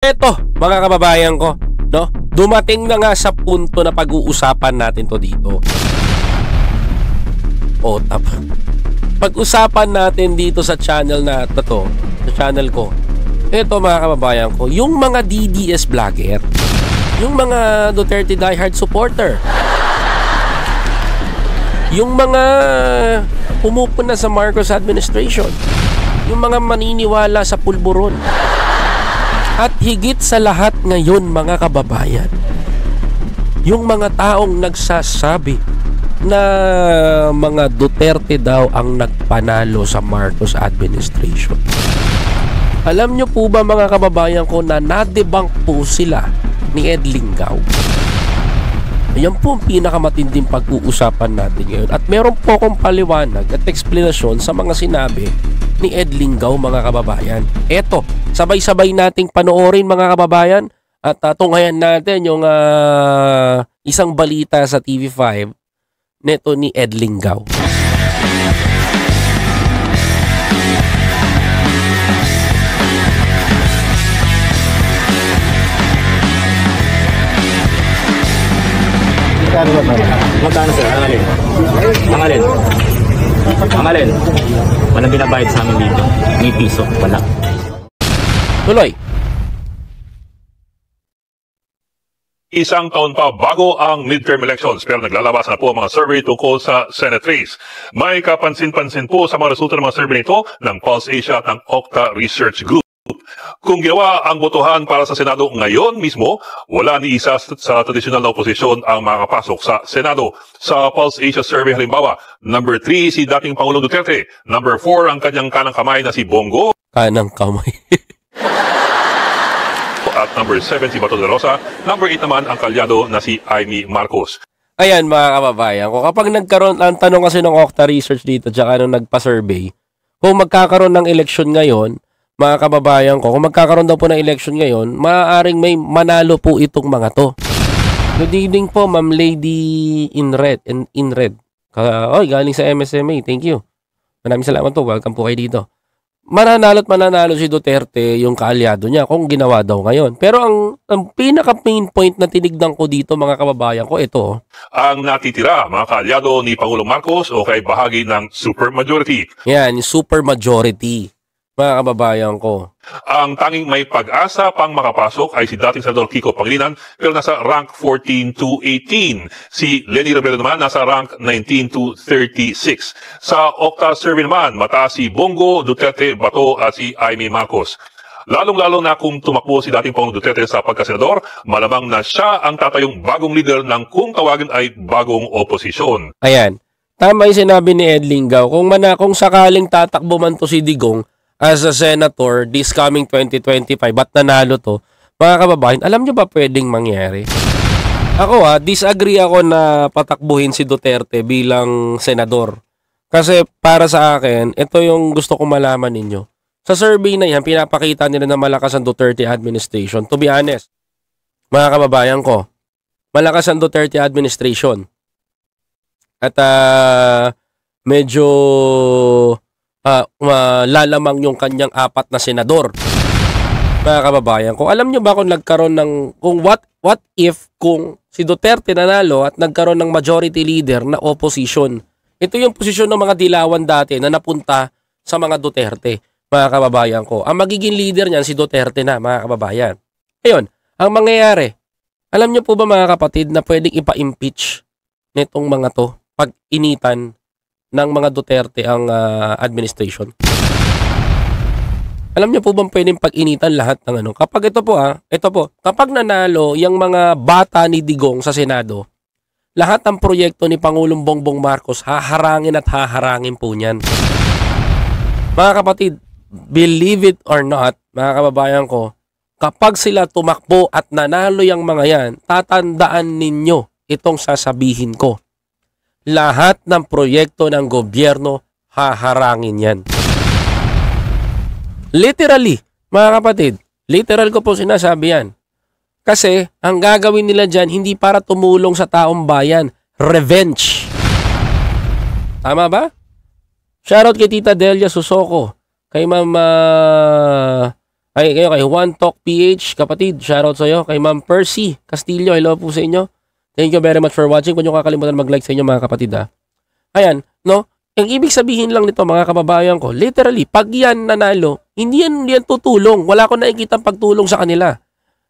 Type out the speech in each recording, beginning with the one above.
Eto, mga kababayan ko, no? Dumating na nga sa punto na pag-uusapan natin to dito. O, pag-usapan natin dito sa channel na to, sa channel ko. Eto, mga kababayan ko, yung mga DDS vlogger, yung mga Duterte diehard supporter, yung mga pumupuna sa Marcos administration, yung mga maniniwala sa pulburon, at higit sa lahat ngayon, mga kababayan, yung mga taong nagsasabi na mga Duterte daw ang nagpanalo sa Marcos administration. Alam nyo po ba, mga kababayan ko, na na-debunk po sila ni Ed Lingaw? Ayan po ang pinakamatinding pag-uusapan natin ngayon. At meron po akong paliwanag at eksplanasyon sa mga sinabi ni Ed Lingaw, mga kababayan. Eto, sabay-sabay nating panoorin, mga kababayan, at tunghayan natin yung isang balita sa TV5 neto ni Ed Lingaw. Magkano sir? Ang alin? Ang alin? Ang alin? Walang binabayad sa amin dito. May piso. Wala. Tuloy. Isang taon pa bago ang midterm elections pero naglalabas na po ang mga survey tungkol sa Senate race. May kapansin-pansin po sa mga resulta ng mga survey nito ng Pulse Asia at ng Okta Research Group. Kung ginawa ang botohan para sa Senado ngayon mismo, wala ni isa sa tradisyonal na oposisyon ang makakapasok sa Senado. Sa Pulse Asia survey halimbawa, number 3 si dating Pangulong Duterte, number 4 ang kanyang kanang kamay na si Bongo, Kanang kamay. at number 7 si Bato de Rosa, number 8 naman ang kalyado na si Amy Marcos. Ayan, mga kababayan ko, kapag nagkaroon, ang tanong kasi ng Okta Research dito, tsaka nung nagpa-survey, kung magkakaroon ng eleksyon ngayon, mga kababayan ko, kung magkakaroon daw po ng election ngayon, maaaring may manalo po itong mga to. Good evening po, Ma'am Lady in Red. Galing sa MSMA. Thank you. Maraming salamat po. Welcome po kayo dito. Mananalo at mananalo si Duterte, yung kaalyado niya, kung ginawa daw ngayon. Pero ang pinaka-main point na tinignan ko dito, mga kababayan ko, ito. Ang natitira, mga kaalyado ni Pangulong Marcos o kay bahagi ng supermajority. Yan, supermajority. Mga kababayan ko. Ang tanging may pag-asa pang makapasok ay si dating Senador Kiko Pangilinan pero nasa rank 14 to 18. Si Leni Robredo naman nasa rank 19 to 36. Sa Okta survey naman, mataas si Bongo, Duterte, Bato at si Amy Marcos. Lalong-lalo na kung tumakbo si dating Pangulong Duterte sa pagkasenador, malamang na siya ang tatayong bagong leader ng kung tawagin ay bagong oposisyon. Ayan. Tama yung sinabi ni Ed Lingaw. Kung sakaling tatakbo man to si Digong as a senator this coming 2025 at nanalo to, mga kababayan, alam nyo ba pwedeng mangyari? Ako disagree ako na patakbuhin si Duterte bilang senador. Kasi para sa akin, ito yung gusto kong malaman ninyo. Sa survey na yan, pinapakita nila na malakas ang Duterte administration. To be honest, mga kababayan ko, malakas ang Duterte administration. At medyo lalamang yung kanyang 4 na senador. Mga kababayan, kung alam nyo ba kung nagkaroon ng, what if kung si Duterte nanalo at nagkaroon ng majority leader na opposition? Ito yung posisyon ng mga dilawan dati na napunta sa mga Duterte, mga kababayan ko. Ang magiging leader niyan si Duterte na, mga kababayan. Ayun, ang mangyayari, alam nyo po ba, mga kapatid, na pwedeng ipa-impeach nitong mga to pag initan ng mga Duterte ang administration? Alam niyo po bang pwedeng pag-initan lahat ng ano? Kapag ito po, kapag nanalo yung mga bata ni Digong sa Senado, lahat ng proyekto ni Pangulong Bongbong Marcos haharangin at haharangin po niyan. Mga kapatid, believe it or not, mga kababayan ko, kapag sila tumakbo at nanalo yung mga yan, tatandaan ninyo itong sasabihin ko. Lahat ng proyekto ng gobyerno haharangin yan. Literally, mga kapatid, literal ko po sinasabi yan. Kasi ang gagawin nila dyan hindi para tumulong sa taong bayan, revenge. Tama ba? Shoutout kay Tita Delia Susoko, kay Ma'am Ay, kayo kay Juan Talk PH, kapatid, shoutout sa iyo. Kay Ma'am Percy Castillo, hello po sa inyo. Thank you very much for watching. Kung nyo kakalimutan mag-like sa inyo mga kapatid ha. Ayan, no? Ang ibig sabihin lang nito mga kababayan ko, literally, pag yan nanalo, hindi yan tutulong. Wala ko nakikita pagtulong sa kanila.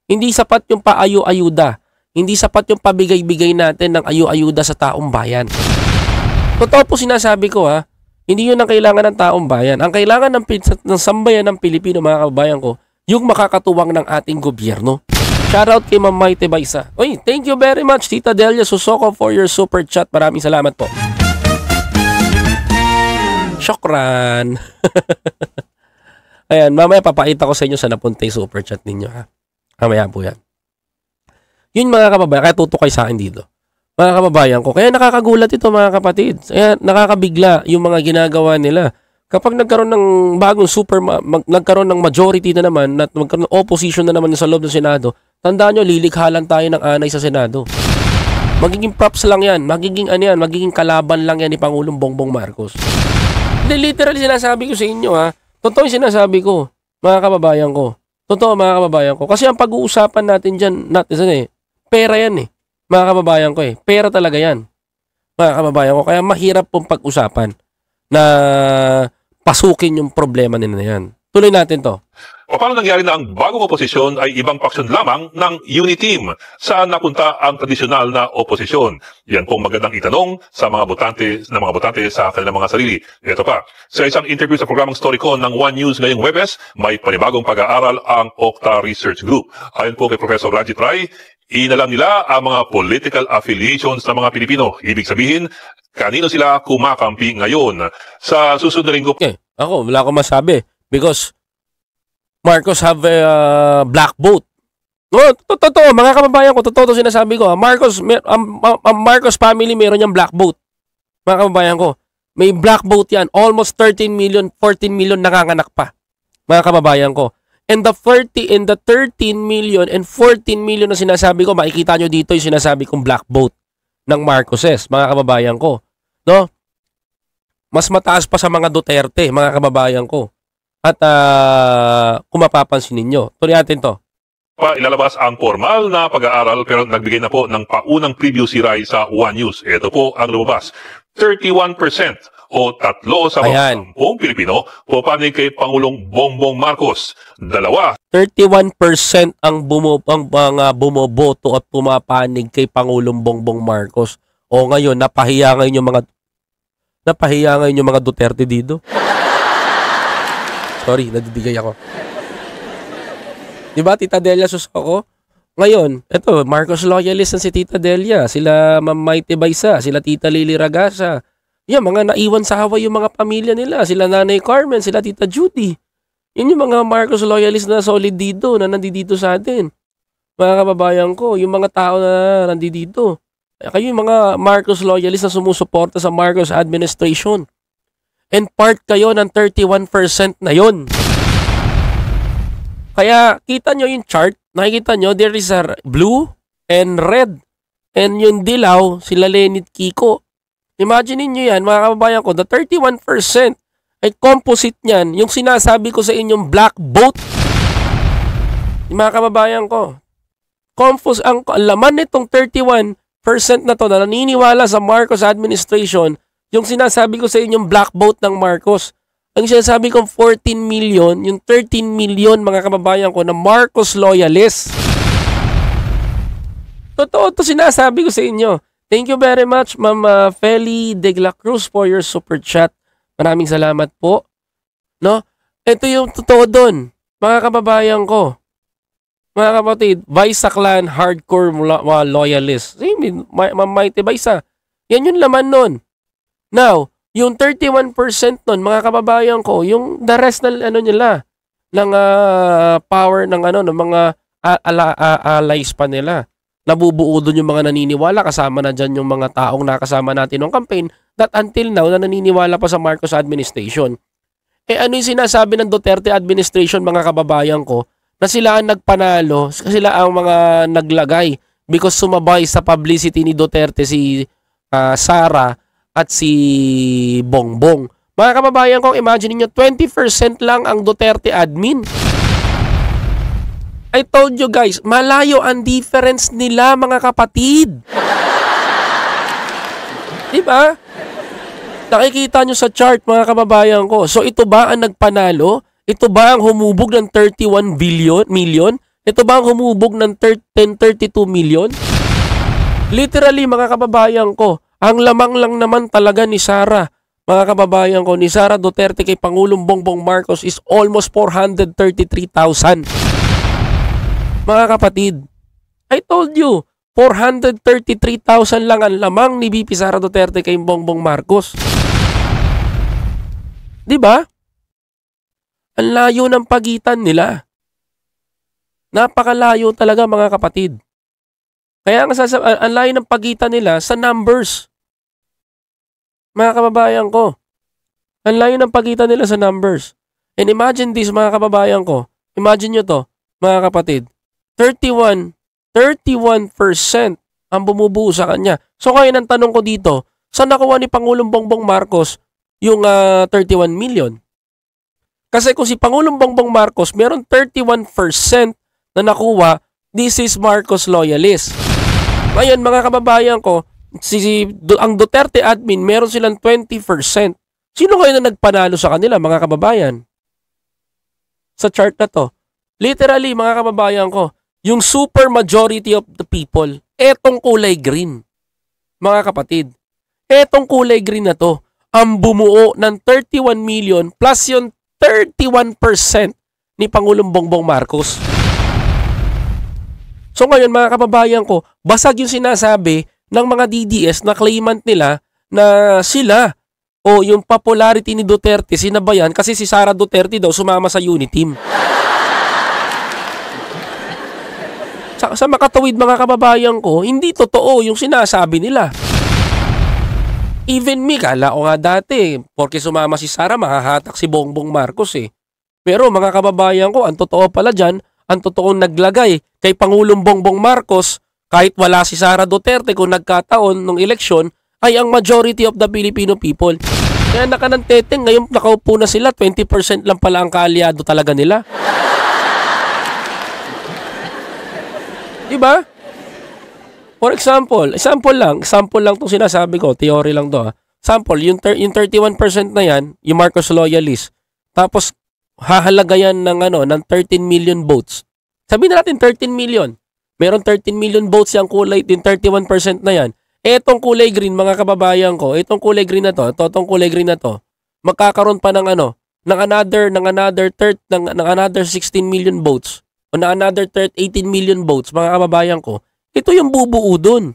Hindi sapat yung paayo-ayuda. Hindi sapat yung pabigay-bigay natin ng ayo-ayuda sa taong bayan. Totoo po sinasabi ko ha, hindi yun ang kailangan ng taong bayan. Ang kailangan ng sambayan ng Pilipino mga kababayan ko, yung makakatuwang ng ating gobyerno. Shoutout kay Ma'am Maite Baisa. Oy, thank you very much Tita Delia Susoko for your super chat. Maraming salamat po. Syokran. Ayan, mamaya papakita ko sa inyo sa napunta yung super chat ninyo ha. Mamaya po yan. Yun mga kababayan, kaya tutukay sa akin dito. Mga kababayan ko, kaya nakakagulat ito mga kapatid. Kaya nakakabigla yung mga ginagawa nila. Kapag nagkaroon ng bagong nagkaroon ng majority na naman, at magkaroon ng opposition na naman sa loob ng Senado, tandaan nyo, lilikhalan tayo ng anay sa Senado. Magiging props lang yan, magiging kalaban lang yan ni Pangulong Bongbong Marcos. Literally sinasabi ko sa inyo ha, totoo yung sinasabi ko, mga kababayan ko. Totoo mga kababayan ko. Kasi ang pag-uusapan natin dyan, pera yan eh. Mga kababayan ko eh. Pera talaga yan. Mga kababayan ko. Kaya mahirap pong pag-usapan na pasukin yung problema nila na yan. Tuloy natin to. Paano nangyari na ang bagong oposisyon ay ibang paksyon lamang ng Uniteam? Saan napunta ang tradisyonal na oposisyon? Yan pong magandang itanong sa mga botante sa kanilang mga sarili. Ito pa, sa isang interview sa programang Storycon ng One News ngayong Webes, may panibagong pag-aaral ang Okta Research Group. Ayon po kay Professor Rajit Rai, inalam nila ang mga political affiliations ng mga Pilipino. Ibig sabihin, kanino sila kumakampi ngayon? Sa susunod na linggo. Okay, ako, wala akong masabi. Because Marcos have a black vote. No, totoo, mga kababayan ko, totoo sinasabi ko. Marcos family meron yung black vote. Mga kababayan ko, may black vote yan. Almost 13 million, 14 million nanganganak pa. Mga kababayan ko. And the 13 million and 14 million na sinasabi ko, makikita nyo dito yung sinasabi kong black vote ng Marcoses, mga kababayan ko. No? Mas mataas pa sa mga Duterte, mga kababayan ko. At kung mapapansin ninyo, tuloy natin to. Ilalabas ang formal na pag-aaral pero nagbigay na po ng paunang preview si Rai sa One News. Ito po ang lumabas. 31% o 3 sa mga 10 Pilipino pumapanig kay Pangulong Bongbong Marcos. 31% ang mga bumoboto at pumapanig kay Pangulong Bongbong Marcos. O ngayon, napahiya ngayon yung mga Duterte dito. Sorry, nadidigay ako. Diba, Tita Delia Susoko? Ngayon, eto, Marcos loyalist na si Tita Delia. Sila Ma'am Maite Baisa, sila Tita Lily Ragasa. Yan, mga naiwan sa Hawaii yung mga pamilya nila. Sila Nanay Carmen, sila Tita Judy. Yan yung mga Marcos loyalist na solid dito, na nandito sa atin. Mga kababayan ko, yung mga tao na nandito. Kayo yung mga Marcos loyalist na sumusuporta sa Marcos administration. And part kayo ng 31% na yon. Kaya kita nyo yung chart, nakikita nyo, there is a blue and red. And yung dilaw, sila Lenny Kiko. Imagine nyo yan, mga kababayan ko, the 31% ay composite niyan, yung sinasabi ko sa inyong black vote. Mga kababayan ko, ang laman nitong 31% na to na naniniwala sa Marcos administration, yung sinasabi ko sa inyong black vote ng Marcos. Ang sinasabi kong 14 million, yung 13 million mga kababayan ko na Marcos loyalists. Totoo to sinasabi ko sa inyo. Thank you very much, Ma'am Feli de la Cruz for your super chat. Maraming salamat po. No? Ito yung totoo doon, mga kababayan ko. Mga kapatid, Baisa Clan hardcore loyalists. Ma'am Maite Baisa. Yan yung laman nun. Now, yung 31% nun, mga kababayan ko, yung the rest na nila, ng power ng ng mga allies pa nila. Nabubuo doon yung mga naniniwala, kasama na dyan yung mga taong nakasama natin ng campaign that until now na naniniwala pa sa Marcos administration. Ano yung sinasabi ng Duterte administration, mga kababayan ko, na sila ang nagpanalo, sila ang mga naglagay because sumabay sa publicity ni Duterte si Sara at si Bongbong. Mga kababayan ko, imagine niyo 20% lang ang Duterte admin. I told you guys, malayo ang difference nila mga kapatid. Diba? Nakikita nyo sa chart mga kababayan ko. So ito ba ang nagpanalo? Ito ba ang humubog ng 31 million? Ito ba ang humubog ng 1032 million? Literally mga kababayan ko, ang lamang lang naman talaga ni Sara, mga kababayan ko, ni Sara Duterte kay Pangulong Bongbong Marcos is almost 433,000. Mga kapatid, I told you, 433,000 lang ang lamang ni VP Sara Duterte kay Bongbong Marcos. Diba? Ang layo ng pagitan nila. Napakalayo talaga mga kapatid. Kaya ang layo ng pagitan nila sa numbers. Mga kababayan ko. Ang layo ng pagitan nila sa numbers. And imagine this mga kababayan ko. Imagine nyo to mga kapatid. 31% ang bumubuo sa kanya. So kaya ang tanong ko dito, saan nakuha ni Pangulong Bongbong Marcos yung 31 million? Kasi kung si Pangulong Bongbong Marcos meron 31% na nakuha, this is Marcos loyalist. Ngayon mga kababayan ko, ang Duterte admin meron silang 20%. Sino kayo na nagpanalo sa kanila mga kababayan? Sa chart na to. Literally mga kababayan ko, yung super majority of the people, etong kulay green. Mga kapatid, etong kulay green na to, ang bumuo ng 31 million plus yung 31% ni Pangulong Bongbong Marcos. So ngayon mga kababayan ko, basag yung sinasabi ng mga DDS na claimant nila na sila o yung popularity ni Duterte sinabayan kasi si Sara Duterte daw sumama sa Uniteam. Sa makatawid mga kababayan ko, hindi totoo yung sinasabi nila. Even me, kala ko nga dati, porque sumama si Sara, mahahatak si Bongbong Marcos eh. Pero mga kababayan ko, ang totoo pala dyan, ang totoong naglagay kay Pangulong Bongbong Marcos, kahit wala si Sara Duterte kung nagkataon ng eleksyon, ay ang majority of the Filipino people. Kaya nakananteteng, ngayon nakaupo na sila, 20% lang pala ang kaalyado talaga nila. Diba? For example lang itong sinasabi ko, theory lang to. Sample, yung 31% na yan, yung Marcos loyalist. Tapos hahalaga yan ng 13 million votes. Sabihin natin 13 million. Meron 13 million votes yung kulay, yung 31% na yan. Etong kulay green mga kababayan ko, itong kulay green na to, magkakaroon pa ng another 16 million votes. O na another 18 million votes, mga kababayan ko, ito yung bubuo dun.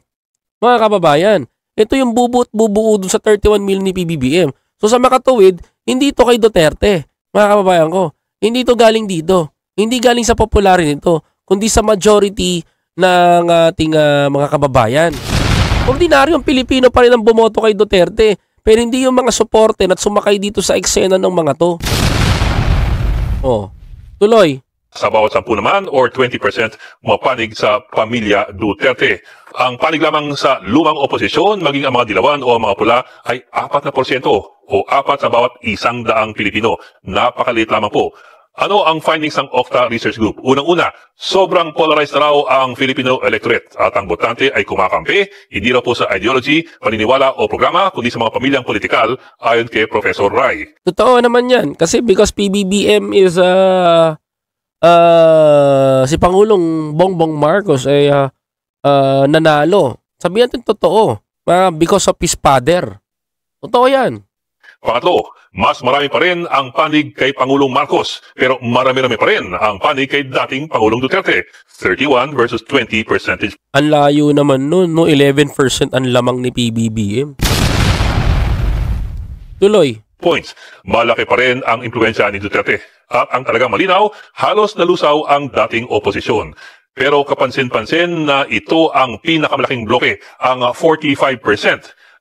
Mga kababayan, ito yung bubuo dun sa 31 million ni PBBM. So sa makatuwid, hindi ito kay Duterte, mga kababayan ko. Hindi ito galing dito. Hindi galing sa popularity nito, kundi sa majority ng ating mga kababayan. Ordinaryong Pilipino pa rin ang bumoto kay Duterte, pero hindi yung mga supporter at sumakay dito sa eksena ng mga to. Tuloy. Sa bawat 10 naman or 20% mapanig sa pamilya Duterte. Ang panig lamang sa lumang oposisyon, maging ang mga dilawan o ang mga pula ay 4% o 4 sa bawat 100 Pilipino. Napakaliit lamang po. Ano ang findings ng Okta Research Group? Unang-una, sobrang polarized na raw ang Filipino electorate at ang botante ay kumakampi, hindi raw po sa ideology, paniniwala o programa, kundi sa mga pamilyang politikal ayon kay Professor Rai. Totoo naman yan kasi because PBBM is si Pangulong Bongbong Marcos ay nanalo. Sabihin natin totoo. Because of his father. Totoo yan. Pangatlo, mas marami pa rin ang panig kay Pangulong Marcos, pero marami-rami pa rin ang panig kay dating Pangulong Duterte. 31 versus 20%. Ang layo naman nun, 11% ang lamang ni PBBM. Tuloy. Points, malaki pa rin ang impluensya ni Duterte. At ang talagang malinaw, halos nalusaw ang dating oposisyon. Pero kapansin-pansin na ito ang pinakamalaking bloke, ang 45%.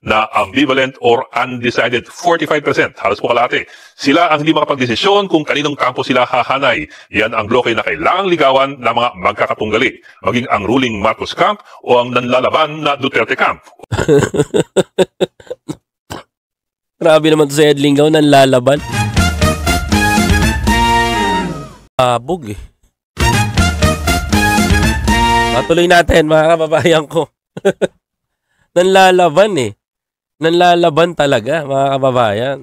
Na ambivalent or undecided 45%, halos po kalahati. Sila ang hindi makapagdesisyon kung kaninong kampo sila hahanay. Yan ang bloke na kailangang ligawan ng mga magkakatunggali, maging ang ruling Marcos camp o ang nanlalaban na Duterte camp. Grabe naman to sa Ed Lingaw, nanlalaban. Abog eh. Tuloy natin mga kababayan ko. Nanlalaban eh. Nanlalaban talaga mga kababayan.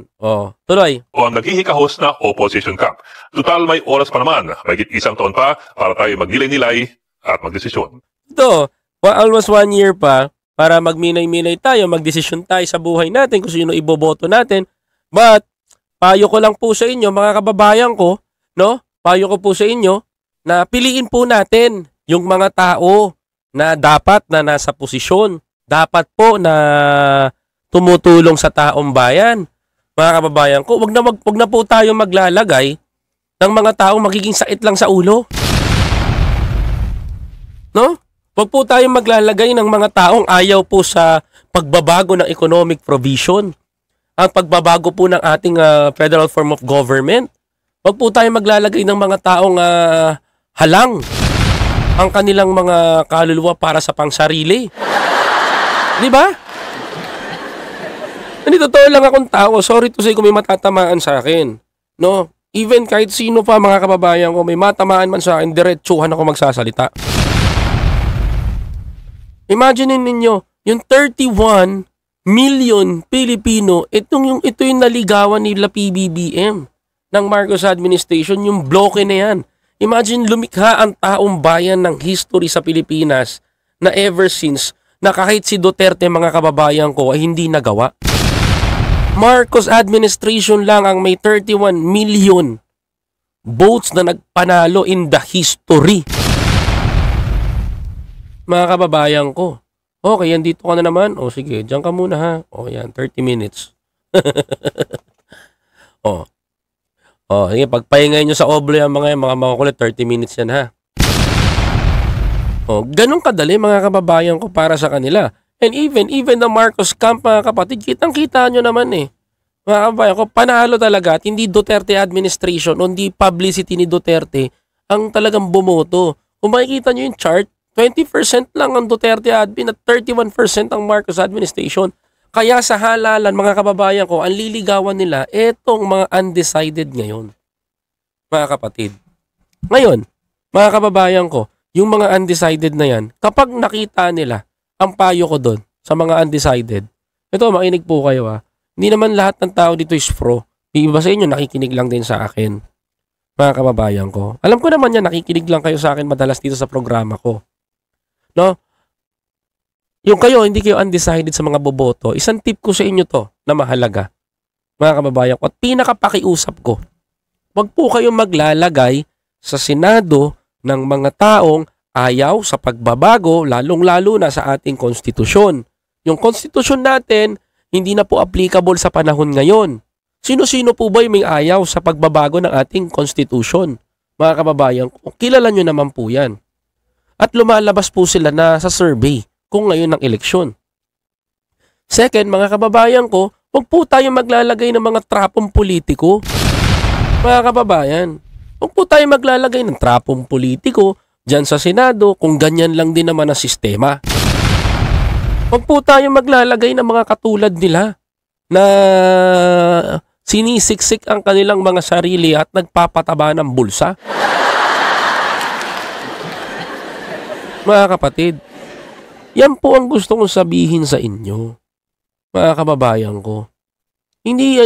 Tuloy. O ang naghihikahos na opposition camp. Total may oras pa naman, mahigit isang taon pa para tayo magnilay-nilay at magdesisyon. Ito, almost 1 year pa para magminay-minay tayo, magdesisyon tayo sa buhay natin kung sino iboboto natin. But, payo ko lang po sa inyo mga kababayan ko, no? Payo ko po sa inyo na piliin po natin yung mga tao na dapat na nasa posisyon. Dapat po na tumutulong sa taong bayan. Mga kababayan ko, wag na po tayo maglalagay ng mga taong magiging sakit lang sa ulo. No? Wag po tayo maglalagay ng mga taong ayaw po sa pagbabago ng economic provision. Ang pagbabago po ng ating federal form of government. Wag po tayo maglalagay ng mga taong halang ang kanilang mga kaluluwa para sa pangsarili. Di ba? Totoo lang akong tao. Sorry to say kung may matatamaan sa akin. No? Even kahit sino pa mga kababayan ko, may matamaan man sa akin, diretsuhan ako magsasalita. Imagine ninyo, yung 31 million Pilipino, ito yung naligawan nila PBBM ng Marcos administration, yung bloke na yan. Imagine lumikha ang taong bayan ng history sa Pilipinas na ever since na kahit si Duterte mga kababayan ko ay hindi nagawa. Marcos administration lang ang may 31 million votes na nagpanalo in the history. Mga kababayan ko. Okay, andito ka na naman. Sige, diyan ka muna ha. Yan, 30 minutes. Sige, pagpahingay nyo sa oblo yung mga makukulit, 30 minutes yan ha. Ganun kadali mga kababayan ko para sa kanila. And even the Marcos camp mga kapatid, kitang-kita nyo naman eh. Mga kababayan ko, panalo talaga at hindi Duterte administration, hindi publicity ni Duterte ang talagang bumoto. Kung makikita nyo yung chart, 20% lang ang Duterte admin at 31% ang Marcos administration. Kaya sa halalan mga kababayan ko, ang liligawan nila, etong mga undecided ngayon. Mga kapatid. Ngayon, mga kababayan ko, yung mga undecided na yan, kapag nakita nila, ang payo ko doon sa mga undecided, ito, makinig po kayo ha. Hindi naman lahat ng tao dito is pro. Iba sa inyo, nakikinig lang din sa akin. Mga kababayan ko. Alam ko naman yan, nakikinig lang kayo sa akin madalas dito sa programa ko. No? Yung kayo, hindi kayo undecided sa mga boboto, isang tip ko sa inyo to na mahalaga. Mga kababayan ko. At pinakapakiusap ko, wag po kayong maglalagay sa Senado ng mga taong ayaw sa pagbabago, lalong-lalo na sa ating konstitusyon. Yung konstitusyon natin, hindi na po applicable sa panahon ngayon. Sino-sino po ba yung may ayaw sa pagbabago ng ating konstitusyon? Mga kababayan, kilala nyo naman po yan. At lumalabas po sila na sa survey kung ngayon ng eleksyon. Second, mga kababayan ko, huwag po tayo maglalagay ng mga trapong politiko. Mga kababayan, huwag po tayo maglalagay ng trapong politiko dyan sa Senado kung ganyan lang din naman ang sistema. Huwag po tayo maglalagay ng mga katulad nila na sinisiksik ang kanilang mga sarili at nagpapataba ng bulsa. Mga kapatid, yan po ang gusto kong sabihin sa inyo. Mga kababayan ko. Hindi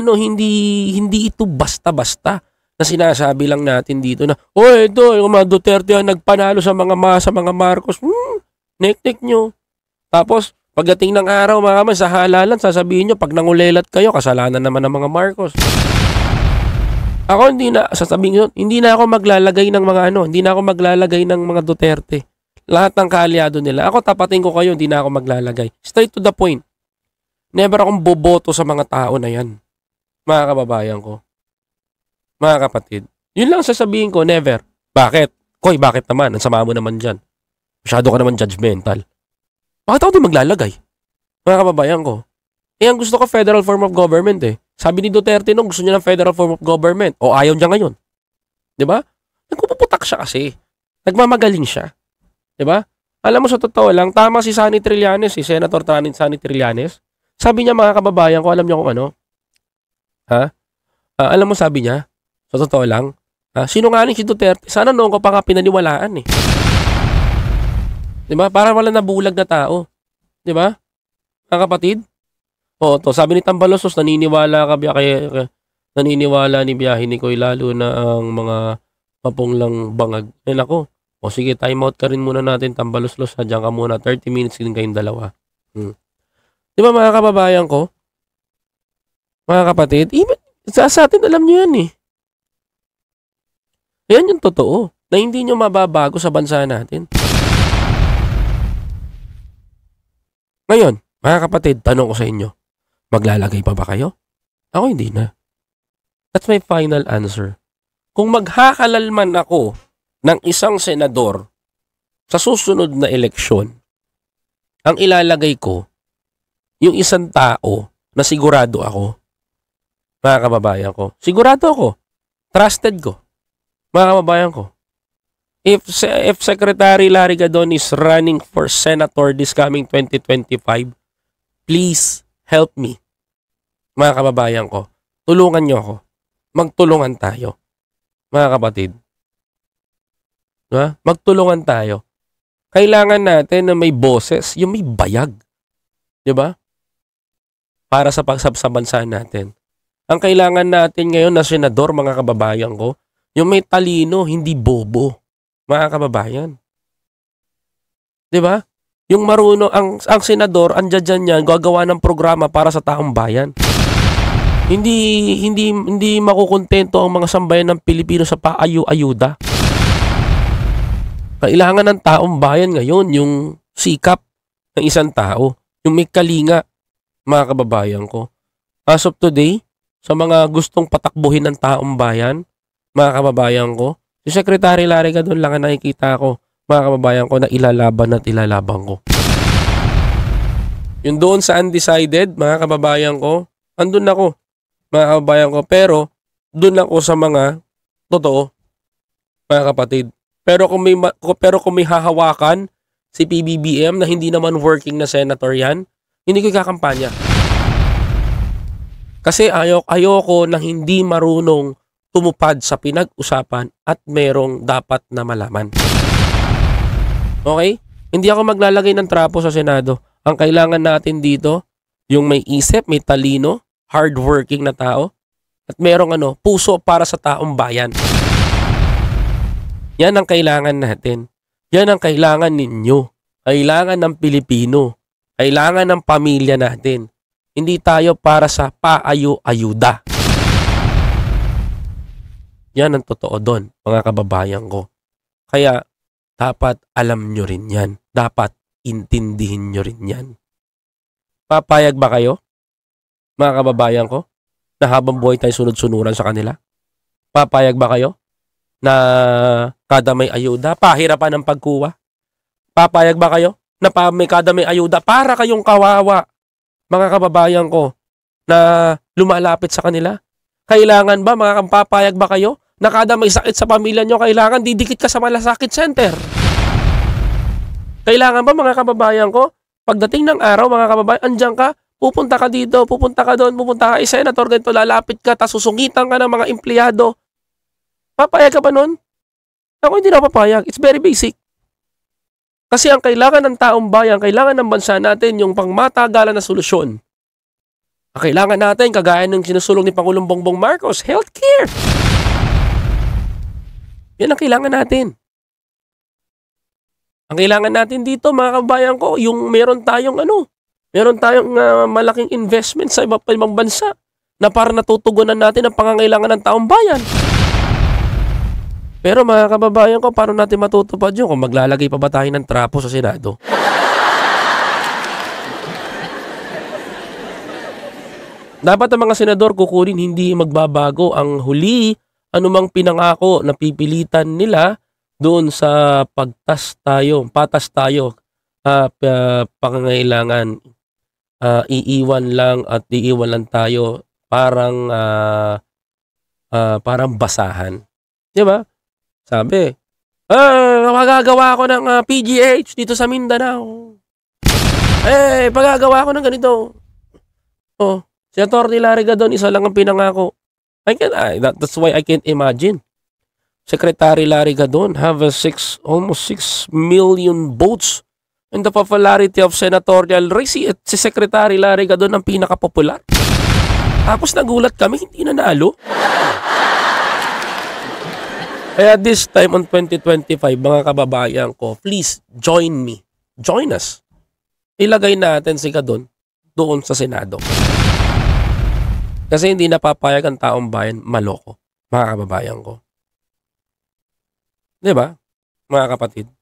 ito basta-basta na sinasabi lang natin dito na, ito, yung mga Duterte ang nagpanalo sa mga Marcos. Nek-nek nyo. Tapos, pagdating ng araw, mga sa halalan, sasabihin nyo, pag nangulelat kayo, kasalanan naman ng mga Marcos. Ako, hindi na ako maglalagay ng mga hindi na ako maglalagay ng mga Duterte. Lahat ng kaalyado nila. Ako, tapatin ko kayo, hindi na ako maglalagay. Straight to the point. Never akong boboto sa mga tao na yan. Mga kababayan ko. Mga kapatid. Yun lang sasabihin ko, never. Bakit? Koy, bakit naman? Ang sama mo naman dyan. Masyado ka naman judgmental. Bakit ako di maglalagay? Mga kababayan ko. Ang gusto ko federal form of government eh. Sabi ni Duterte nung gusto niya ng federal form of government. O ayaw niya ngayon. Diba? Nagpuputak siya kasi. Nagmamagaling siya. Diba? Alam mo sa totoo lang, tama si Sonny Trillanes, si Senator Sonny Trillanes. Sabi niya mga kababayan ko, alam niyo kung ano? Alam mo sabi niya? Sa totoo lang? Sinungaling si Duterte. Sana noon ko pa nga pinaniwalaan eh. 'Di ba? Para wala nabulag na tao. 'Di ba? Mga kapatid? Oo, to sabi ni Tambalosos, naniniwala ni Biyahe ni Koy lalo na ang mga mapunglang bangag. Eh nako. O sige, time out ka rin muna natin, Tambaloslos. Diyan ka muna. 30 minutes din kayong dalawa. 'Di ba mga kababayan ko? Mga kapatid, even sa atin alam niyo yan eh. Yan yung totoo. Na hindi nyo mababago sa bansa natin. Ngayon, mga kapatid, tanong ko sa inyo, maglalagay pa ba kayo? Ako hindi na. That's my final answer. Kung maghahalal man ako ng isang senador sa susunod na eleksyon, ang ilalagay ko, yung isang tao na sigurado ako, mga kababayan ko. Sigurado ako. Trusted ko. Mga kababayan ko. If Secretary Larry Gadon is running for Senator this coming 2025, please help me. Mga kababayan ko, tulungan nyo ako. Magtulungan tayo. Mga kapatid. Diba? Magtulungan tayo. Kailangan natin na may boses, yung may bayag. Diba? Para sa bansa natin. Ang kailangan natin ngayon na senador, mga kababayan ko, yung may talino, hindi bobo. Mga kababayan. 'Di ba? Yung marunong ang senador, andiyan yan, gagawa ng programa para sa taong bayan. Hindi makukontento ang mga sambayan ng Pilipino sa paayu-ayuda. Kailangan ng taong bayan ngayon yung sikap ng isang tao, yung may kalinga, mga kababayan ko. As of today, sa mga gustong patakbuhin ng taong bayan, mga kababayan ko, si Secretary Larry Gadon lang ang nakikita ko, mga kababayan ko, na ilalaban at ilalabang ko. Yung doon sa undecided, mga kababayan ko, andun ako, mga kababayan ko, pero doon ako sa mga totoo, mga kapatid. Pero kung may hahawakan si PBBM na hindi naman working na senator yan, hindi ko ikakampanya. Kasi ayoko na hindi marunong tumupad sa pinag-usapan at merong dapat na malaman. Okay? Hindi ako maglalagay ng trapo sa Senado. Ang kailangan natin dito, yung may isip, may talino, hardworking na tao, at merong puso para sa taong bayan. Yan ang kailangan natin. Yan ang kailangan ninyo. Kailangan ng Pilipino. Kailangan ng pamilya natin. Hindi tayo para sa paayu-ayuda. Yan ang totoo doon, mga kababayan ko. Kaya, dapat alam nyo rin yan. Dapat intindihin nyo rin yan. Papayag ba kayo, mga kababayan ko, na habang buhay tayo sunod-sunuran sa kanila? Papayag ba kayo na kada may ayuda, pahirapan ng pagkuha? Papayag ba kayo na kada may ayuda para kayong kawawa, mga kababayan ko, na lumalapit sa kanila? Kailangan ba, mga kampapayag ba kayo, na kada may sakit sa pamilya nyo, kailangan didikit ka sa malasakit center? Kailangan ba, mga kababayan ko, pagdating ng araw, mga kababayan, andyan ka, pupunta ka dito, pupunta ka doon, pupunta ka senator, ganito, lalapit ka, tas susungitan ka ng mga empleyado. Papayag ka ba nun? Ako hindi na papayag. It's very basic. Kasi ang kailangan ng taong bayan, kailangan ng bansa natin yung pangmatagalan na solusyon. Ang kailangan natin, kagaya ng sinusulong ni Pangulong Bongbong Marcos, healthcare. Yan ang kailangan natin. Ang kailangan natin dito, mga kababayan ko, yung meron tayong malaking investment sa ibang bansa na para natutugunan natin ang pangangailangan ng taong bayan. Pero mga kababayan ko, paano natin matutupad yun kung maglalagay pa ba tayo ng trapo sa Senado? Dapat ang mga senador kukunin hindi magbabago ang huli anumang pinangako na pipilitan nila doon sa patas tayo, pangangailangan. Iiwan lang tayo parang basahan. 'Di ba? Sabi, magagawa ko ng PGH dito sa Mindanao. Pagagawa ko ng ganito. Oh, si Atty. Larry Gadon, isa lang ang pinangako. That's why I can't imagine. Secretary Larry Gadon have almost 6 million votes in the popularity of senatorial race, si Secretary Larry Gadon ang pinaka-popular. Tapos nagulat kami, hindi nanalo. Kaya this time on 2025, mga kababayan ko, please join me. Join us. Ilagay natin si Gadon doon sa Senado. Kasi hindi napapayag ang taong bayan maloko, mga kababayan ko. Di ba, mga kapatid?